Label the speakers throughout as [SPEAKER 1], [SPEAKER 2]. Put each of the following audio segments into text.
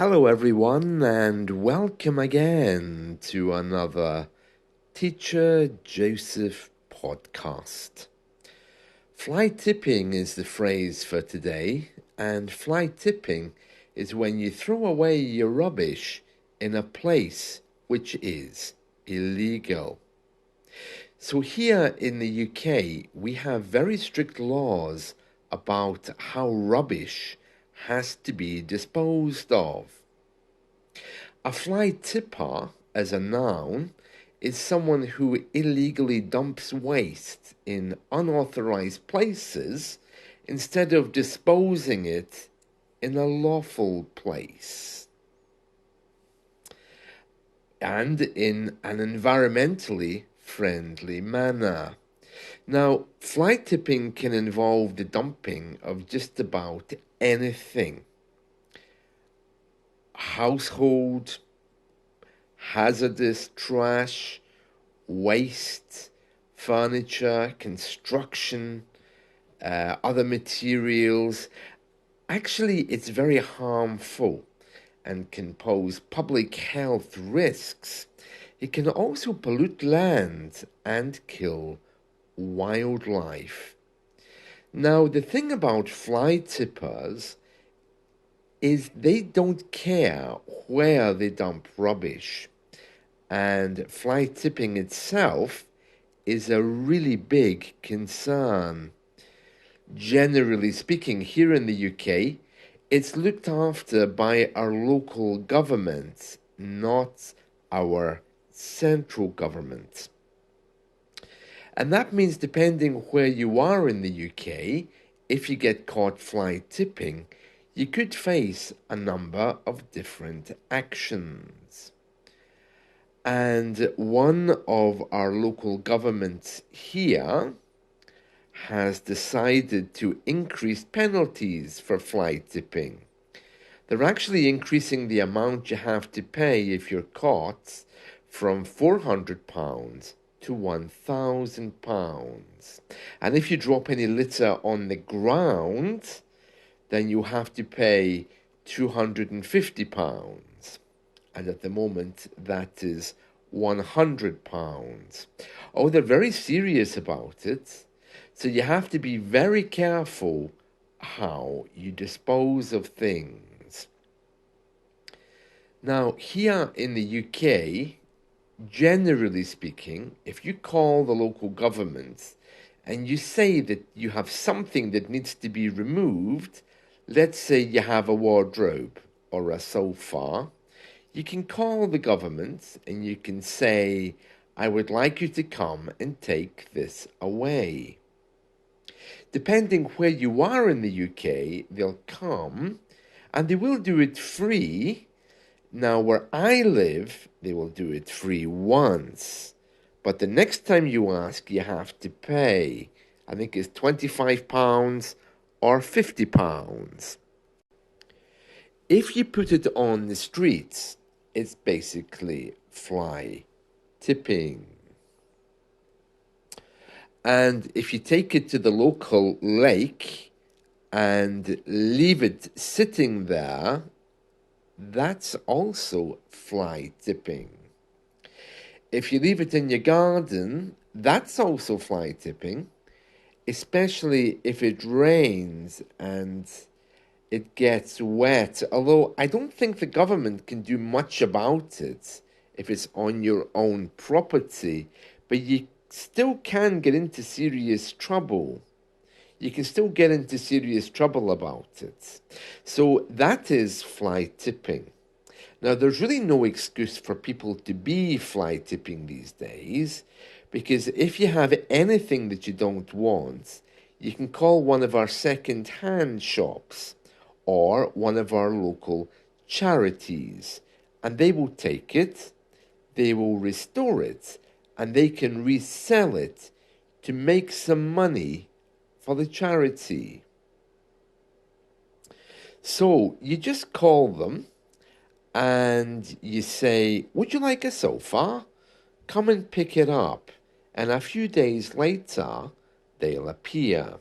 [SPEAKER 1] Hello, everyone, and welcome again to another Teacher Joseph podcast. Fly tipping is the phrase for today, and fly tipping is when you throw away your rubbish in a place which is illegal. So, here in the UK, we have very strict laws about how rubbish has to be disposed of. A fly tipper, as a noun, is someone who illegally dumps waste in unauthorized places instead of disposing it in a lawful place and in an environmentally friendly manner. Now, fly tipping can involve the dumping of just about anything: household, hazardous trash, waste, furniture, construction, other materials. Actually, it's very harmful and can pose public health risks. It can also pollute land and kill wildlife. Now, the thing about fly tippers is they don't care where they dump rubbish. And fly tipping itself is a really big concern. Generally speaking, here in the UK, it's looked after by our local government, not our central government. And that means, depending where you are in the UK, if you get caught fly tipping, you could face a number of different actions. And one of our local governments here has decided to increase penalties for fly tipping. They're actually increasing the amount you have to pay if you're caught from £400 to £1,000. And if you drop any litter on the ground, then you have to pay £250. And at the moment, that is £100. Oh, they're very serious about it. So you have to be very careful how you dispose of things. Now, here in the UK, generally speaking, if you call the local government and you say that you have something that needs to be removed, let's say you have a wardrobe or a sofa, you can call the government and you can say, I would like you to come and take this away. Depending where you are in the UK, they'll come and they will do it free. Now, where I live, they will do it free once. But the next time you ask, you have to pay. I think it's £25 or £50. If you put it on the streets, it's basically fly tipping. And if you take it to the local lake and leave it sitting there, that's also fly tipping. If you leave it in your garden, that's also fly tipping, especially if it rains and it gets wet. Although I don't think the government can do much about it if it's on your own property, but you still can get into serious trouble. You can still get into serious trouble about it. So that is fly tipping. Now, there's really no excuse for people to be fly tipping these days, because if you have anything that you don't want, you can call one of our second-hand shops or one of our local charities, and they will take it, they will restore it, and they can resell it to make some money for the charity. So you just call them and you say, would you like a sofa? Come and pick it up. And a few days later, they'll appear.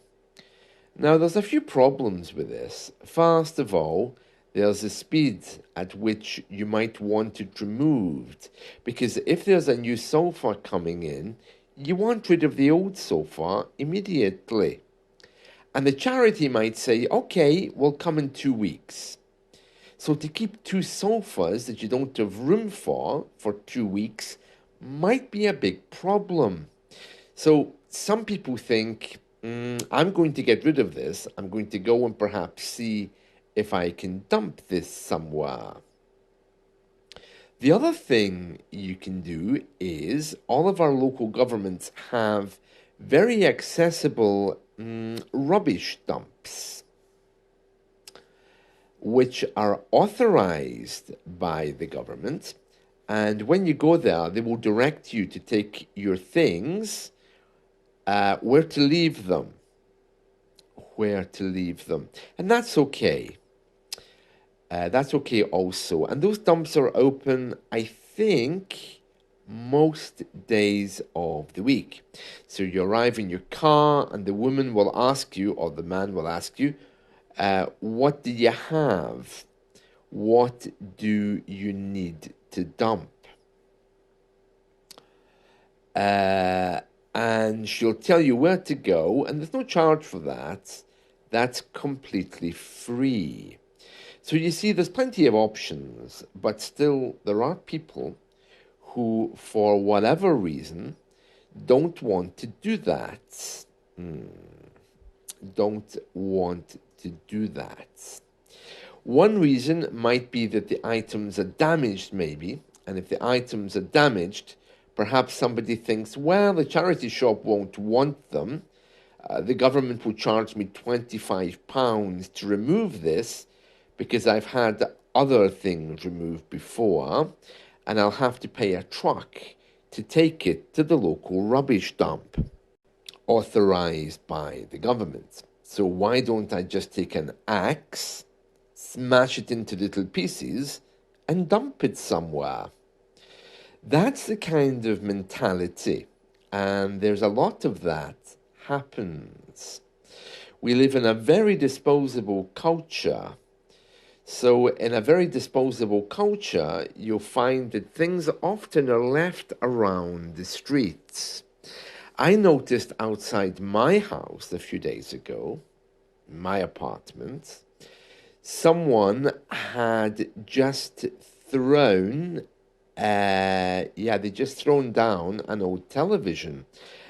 [SPEAKER 1] Now, there's a few problems with this. First of all, There's a speed at which you might want it removed, because if there's a new sofa coming in, you want rid of the old sofa immediately. And the charity might say, okay, we'll come in 2 weeks. So to keep two sofas that you don't have room for 2 weeks might be a big problem. So some people think, I'm going to get rid of this. I'm going to go and perhaps see if I can dump this somewhere. The other thing you can do is all of our local governments have very accessible rubbish dumps, which are authorized by the government. And when you go there, they will direct you to take your things, where to leave them. And that's okay. That's okay also. And those dumps are open, I think, most days of the week. So you arrive in your car, and the woman will ask you, or the man will ask you, what do you have? What do you need to dump? And she'll tell you where to go, and there's no charge for that. That's completely free. So you see, there's plenty of options, but still there are people who, for whatever reason, don't want to do that. Don't want to do that. One reason might be that the items are damaged, maybe, and if the items are damaged, perhaps somebody thinks, well, the charity shop won't want them. The government will charge me £25 to remove this because I've had other things removed before, and I'll have to pay a truck to take it to the local rubbish dump authorized by the government. So why don't I just take an axe, smash it into little pieces, and dump it somewhere? That's the kind of mentality, and there's a lot of that happens. We live in a very disposable culture. So in a very disposable culture, you'll find that things often are left around the streets. I noticed outside my house a few days ago, my apartment, someone had just thrown, they just thrown down an old television.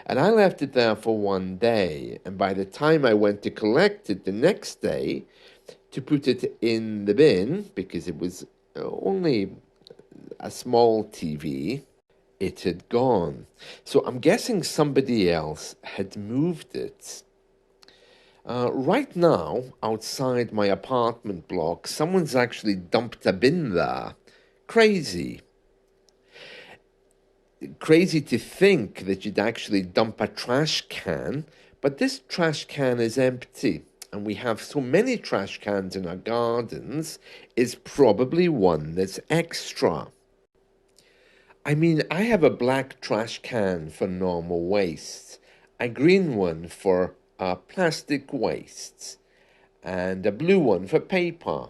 [SPEAKER 1] And I left it there for one day. And by the time I went to collect it the next day to put it in the bin, because it was only a small TV, it had gone. So I'm guessing somebody else had moved it. Right now, outside my apartment block, someone's actually dumped a bin there. Crazy. Crazy to think that you'd actually dump a trash can, but this trash can is empty. And we have so many trash cans in our gardens, is probably one that's extra. I mean, I have a black trash can for normal waste, a green one for plastic wastes, and a blue one for paper,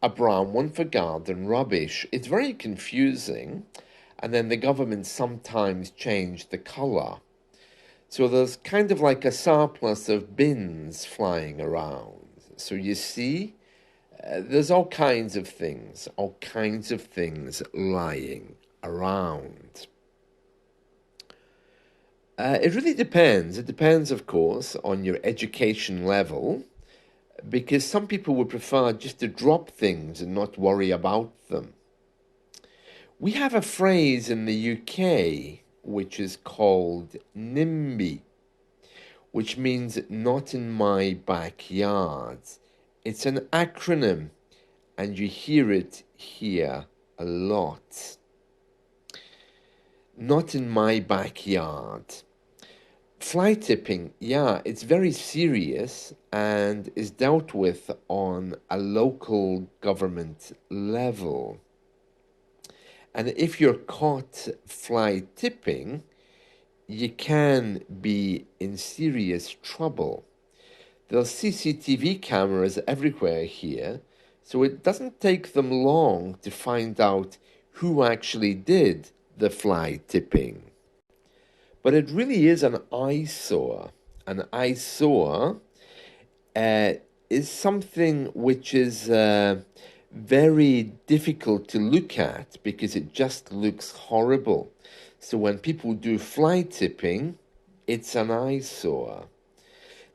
[SPEAKER 1] a brown one for garden rubbish. It's very confusing, and then the government sometimes change the colour. So there's kind of like a surplus of bins flying around. So you see, there's all kinds of things lying around. It really depends. It depends, of course, on your education level, because some people would prefer just to drop things and not worry about them. We have a phrase in the UK which is called NIMBY, which means not in my backyard. It's an acronym, and you hear it here a lot. Not in my backyard. Fly tipping, yeah, it's very serious and is dealt with on a local government level. And if you're caught fly tipping, you can be in serious trouble. There's CCTV cameras everywhere here, So it doesn't take them long to find out who actually did the fly tipping. But it really is an eyesore. An eyesore uh, is something which is very difficult to look at because it just looks horrible. So when people do fly tipping, it's an eyesore.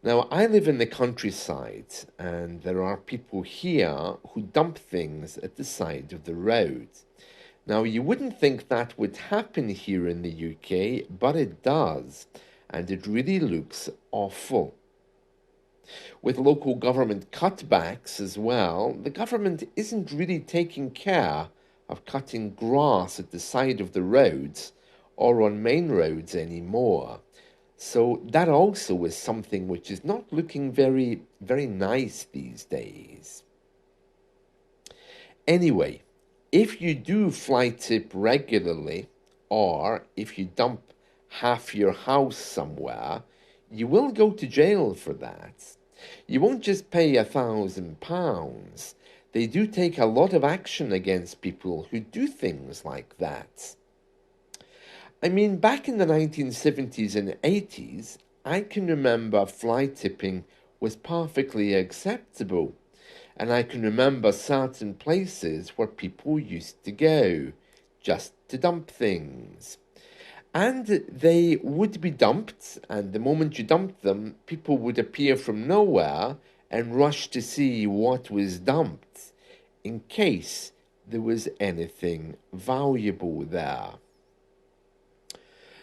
[SPEAKER 1] Now, I live in the countryside, and there are people here who dump things at the side of the road. Now, you wouldn't think that would happen here in the UK, but it does, and it really looks awful. With local government cutbacks as well, the government isn't really taking care of cutting grass at the side of the roads or on main roads anymore. So that also is something which is not looking very, very nice these days. Anyway, if you do fly tip regularly, or if you dump half your house somewhere, you will go to jail for that. You won't just pay £1,000. They do take a lot of action against people who do things like that. I mean, back in the 1970s and 80s, I can remember fly tipping was perfectly acceptable. And I can remember certain places where people used to go just to dump things. And they would be dumped, and the moment you dumped them, people would appear from nowhere and rush to see what was dumped, in case there was anything valuable there.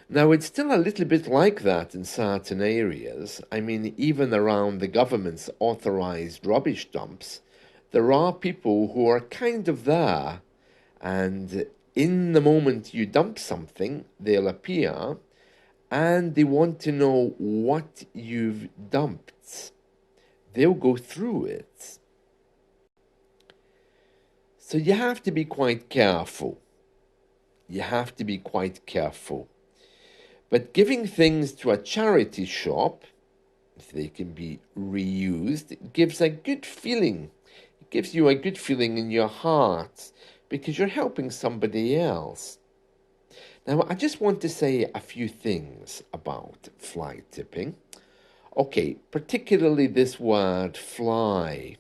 [SPEAKER 1] Now, it's still a little bit like that in certain areas. I mean, even around the government's authorized rubbish dumps, there are people who are kind of there, and in the moment you dump something, they'll appear and they want to know what you've dumped. They'll go through it. So you have to be quite careful. You have to be quite careful. But giving things to a charity shop, if they can be reused, it gives a good feeling. It gives you a good feeling in your heart because you're helping somebody else. Now, I just want to say a few things about fly tipping. Okay, particularly this word fly.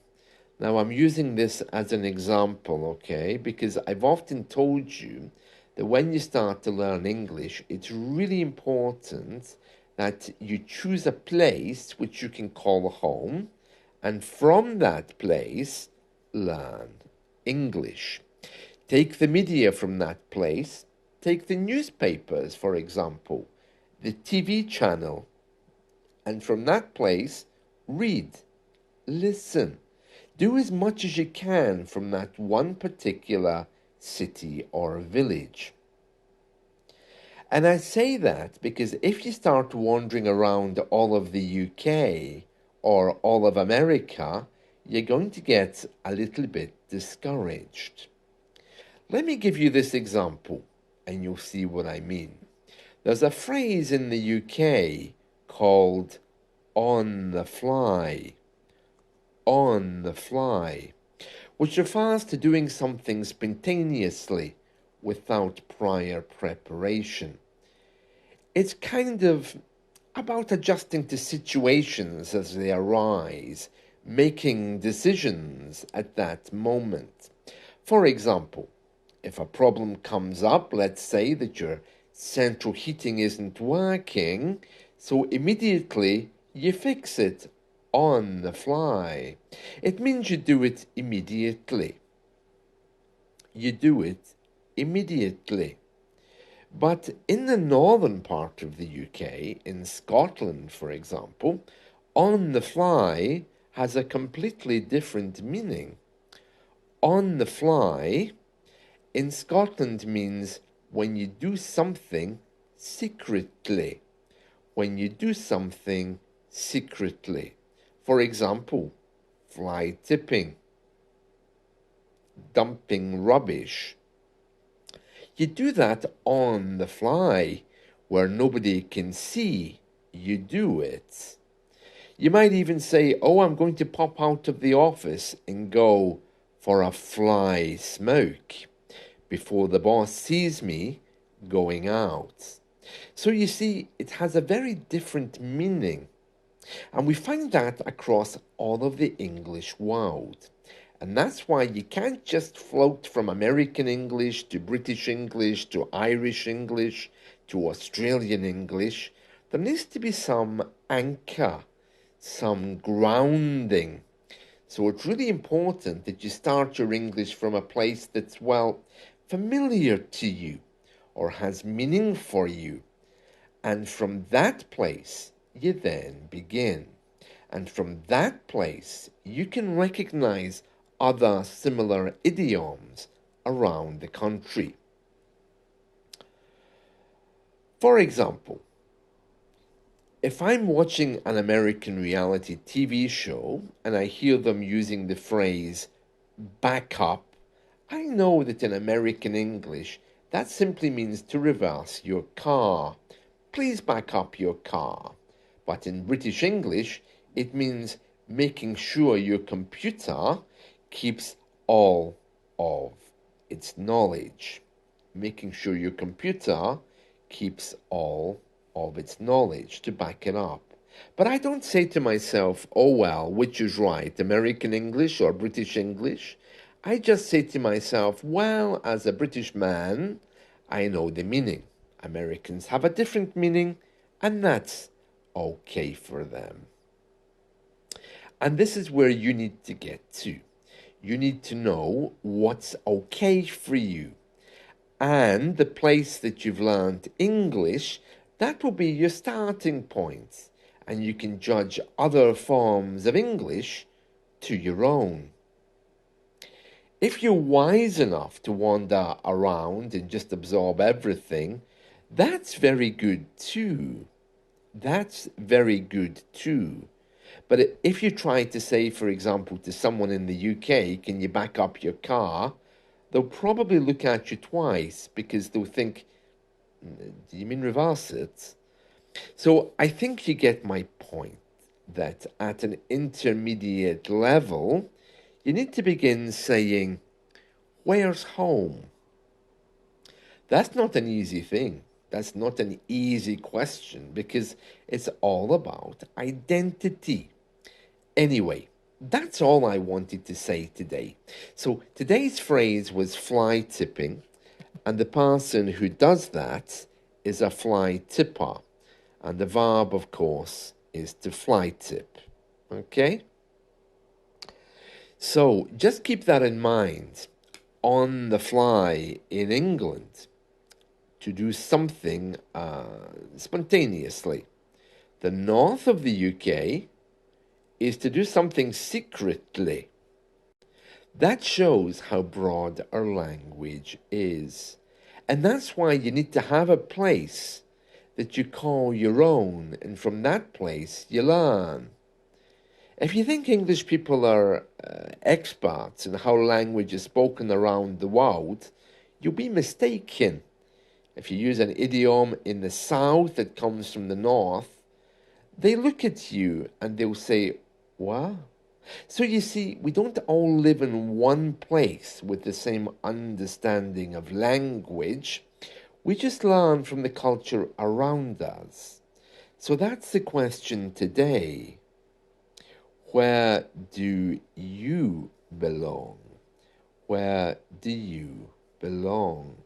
[SPEAKER 1] Now, I'm using this as an example, okay, because I've often told you that when you start to learn English, it's really important that you choose a place which you can call home, and from that place, learn English. Take the media from that place. Take the newspapers, for example, the TV channel, and from that place, read, listen. Do as much as you can from that one particular city or village. And I say that because if you start wandering around all of the UK or all of America, you're going to get a little bit discouraged. Let me give you this example, and you'll see what I mean. There's a phrase in the UK called on the fly. On the fly, which refers to doing something spontaneously without prior preparation. It's kind of about adjusting to situations as they arise, making decisions at that moment. For example, if a problem comes up, let's say that your central heating isn't working, so immediately you fix it on the fly. It means you do it immediately. You do it immediately. But in the northern part of the UK, in Scotland, for example, on the fly has a completely different meaning. On the fly in Scotland means when you do something secretly. When you do something secretly. For example, fly tipping, dumping rubbish. You do that on the fly, where nobody can see you do it. You might even say, oh, I'm going to pop out of the office and go for a fly smoke before the boss sees me going out. So you see, it has a very different meaning. And we find that across all of the English world. And that's why you can't just float from American English to British English to Irish English to Australian English. There needs to be some anchor, some grounding. So it's really important that you start your English from a place that's, well, familiar to you or has meaning for you. And from that place, you then begin. And from that place, you can recognize other similar idioms around the country. For example, if I'm watching an American reality TV show and I hear them using the phrase back up, I know that in American English that simply means to reverse your car. Please back up your car. But in British English, it means making sure your computer keeps all of its knowledge. Making sure your computer keeps all of its knowledge to back it up. But I don't say to myself, oh well, which is right, American English or British English? I just say to myself, well, as a British man, I know the meaning. Americans have a different meaning, and that's okay for them. And this is where you need to get to. You need to know what's okay for you. And the place that you've learned English, that will be your starting point. And you can judge other forms of English to your own. If you're wise enough to wander around and just absorb everything, that's very good too. That's very good too. But if you try to say, for example, to someone in the UK, can you back up your car? They'll probably look at you twice because they'll think, do you mean reverse it? So I think you get my point that at an intermediate level, you need to begin saying, where's home? That's not an easy thing. That's not an easy question because it's all about identity. Anyway, that's all I wanted to say today. So today's phrase was fly tipping, and the person who does that is a fly tipper. And the verb, of course, is to fly tip. Okay? So just keep that in mind. On the fly in England, to do something spontaneously. The north of the UK is to do something secretly. That shows how broad our language is. And that's why you need to have a place that you call your own, and from that place you learn. If you think English people are experts in how language is spoken around the world, you'll be mistaken. If you use an idiom in the south that comes from the north, they look at you and they'll say, wow. So you see, we don't all live in one place with the same understanding of language. We just learn from the culture around us. So that's the question today. Where do you belong? Where do you belong?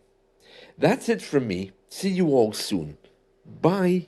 [SPEAKER 1] That's it from me. See you all soon. Bye.